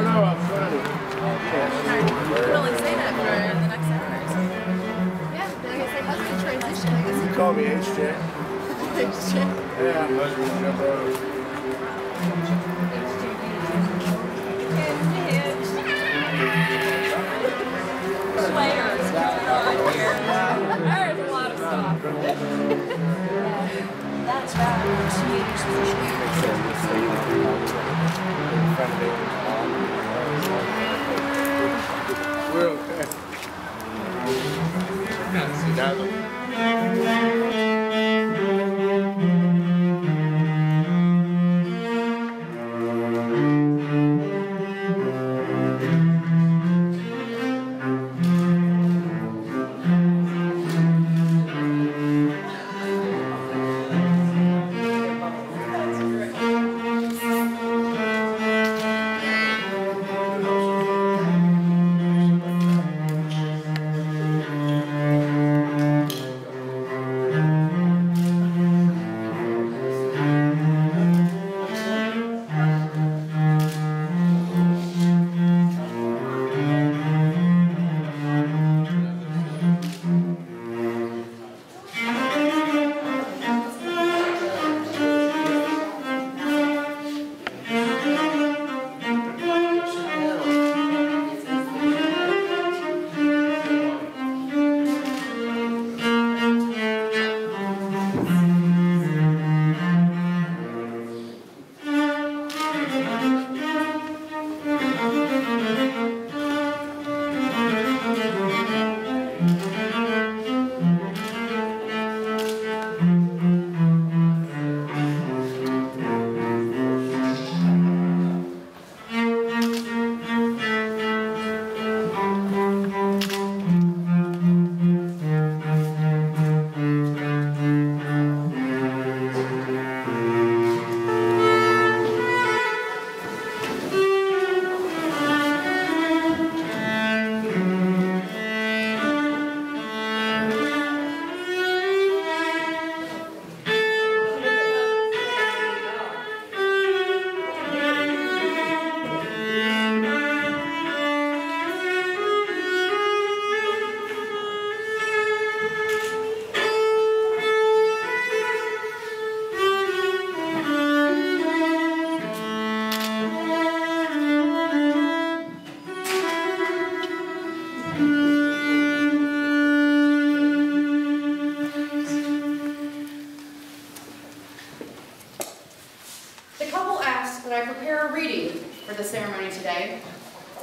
No, I'm funny. You can only say that for the next hour or something. Yeah, then I guess they must be transition. I guess You call me HJ. HJ. Yeah, husband jumbo. Players going on here. There's a lot of stuff. That's right. We're okay.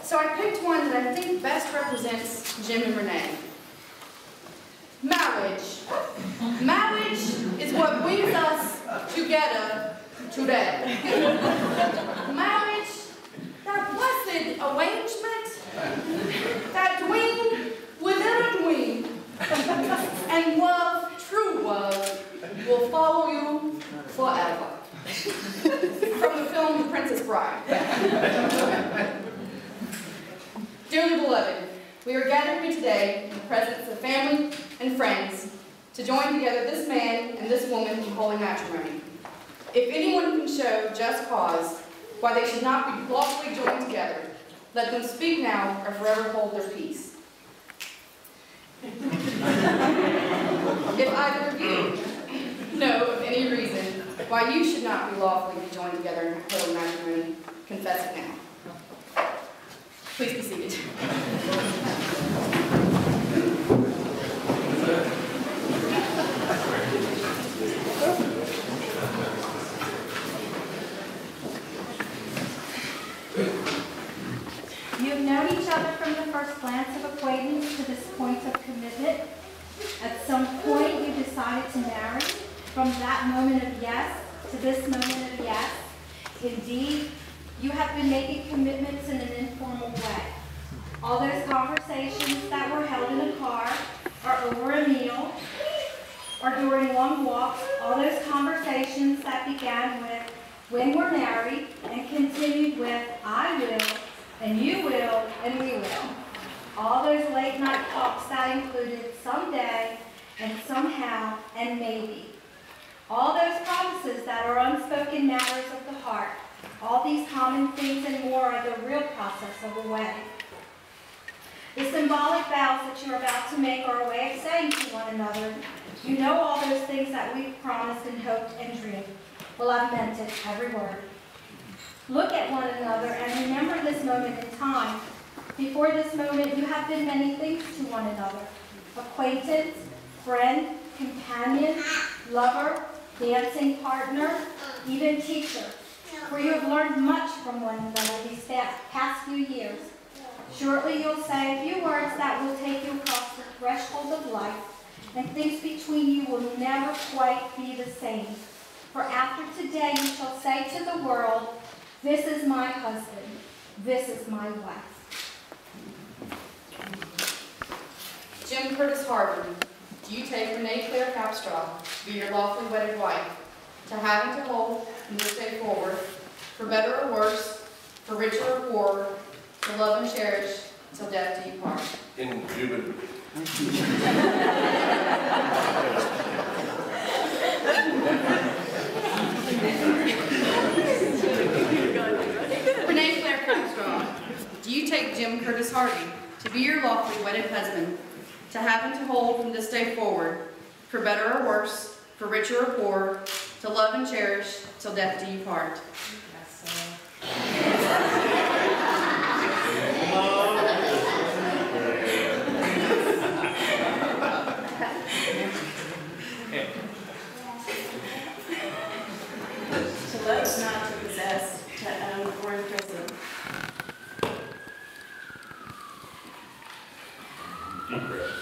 So I picked one that I think best represents Jim and Renee. Marriage. Marriage is what brings us together today. Marriage, that blessed arrangement, that tween within a tween, and love, true love, will follow you forever. From the film The Princess Bride. Dearly beloved, we are gathered here today in the presence of family and friends to join together this man and this woman in holy matrimony. If anyone can show just cause why they should not be lawfully joined together, let them speak now or forever hold their peace. If either of you know of any reason why you should not be lawfully joined together in holy matrimony, confess it now. Please be seated. You have known each other from the first glance of acquaintance to this point of commitment. At some point you decided to marry. From that moment of yes to this moment of yes. Indeed, you have been making commitments in an informal way. All those conversations that were held in a car, or over a meal, or during long walks, all those conversations that began with, when we're married, and continued with, I will, and you will, and we will. All those late night talks that included someday and somehow and maybe. All those promises that are unspoken matters of the heart. All these common things and more are the real process of a wedding. The symbolic vows that you're about to make are a way of saying to one another, you know all those things that we've promised and hoped and dreamed. Well, I've meant it, every word. Look at one another and remember this moment in time. Before this moment, you have been many things to one another. Acquaintance, friend, companion, lover, dancing partner, even teacher. For you have learned much from one another these past few years. Shortly you'll say a few words that will take you across the threshold of life, and things between you will never quite be the same. For after today you shall say to the world, this is my husband, this is my wife. Jim Curtis Harvey, do you take Renee Capstraw to be your lawfully wedded wife, to have and to hold from this day forward, for better or worse, for richer or poorer, to love and cherish till death do you part? Indubitably. Renee Capstraw, do you take Jim Curtis Harvey to be your lawfully wedded husband, to have and to hold from this day forward, for better or worse, for richer or poorer, to love and cherish till death do you part? To love is not to possess, to own, or imprison. Deep breath.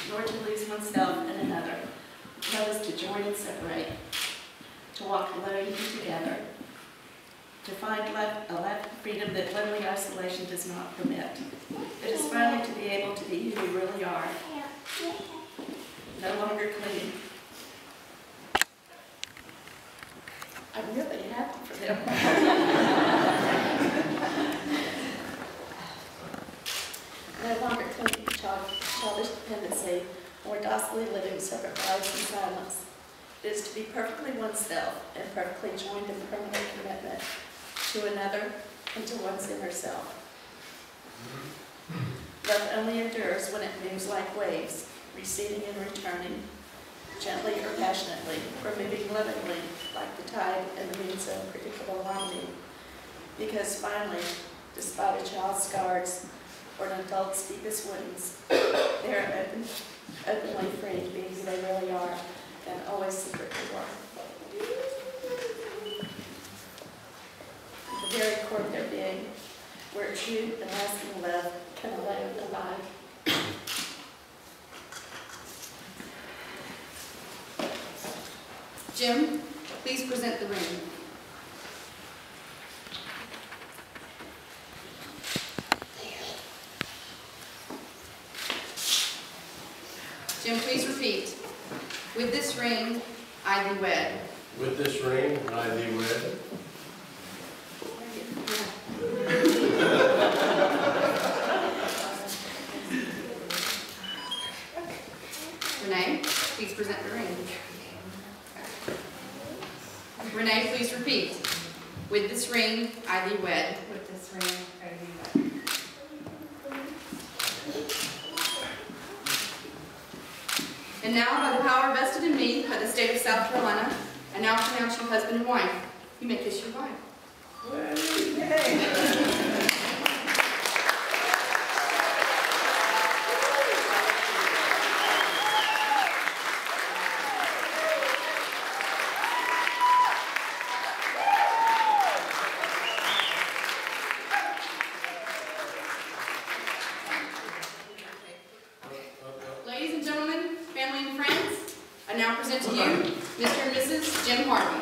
Nor to lose oneself in another. Love is to join and separate, to walk alone and together, to find a life of freedom that lonely isolation does not permit. It is finally to be able to be who we really are, no longer clinging. I'm really happy for them. No longer clinging to childish dependency, or docilely living separate lives in silence. It is to be perfectly oneself and perfectly joined in permanent commitment to another and to one's inner self. Love only endures when it moves like waves, receding and returning, gently or passionately, or moving lovingly like the tide in the moon's unpredictable harmony. Because finally, despite a child's scars or an adult's deepest wounds, they are openly free to be who they really are and always secretly were. At the very core of their being, where true and lasting love can alone abide. Jim, please present the ring. Jim, please repeat. With this ring, I thee wed. With this ring, I thee wed. Renee, please present the ring. Renee, please repeat. With this ring, I thee wed. With this ring, I thee wed. And now, by the power vested in me by the state of South Carolina, I now pronounce you husband and wife. You may kiss your wife. Ladies and gentlemen, family and friends, I now present to you Mr. and Mrs. Jim Harvey.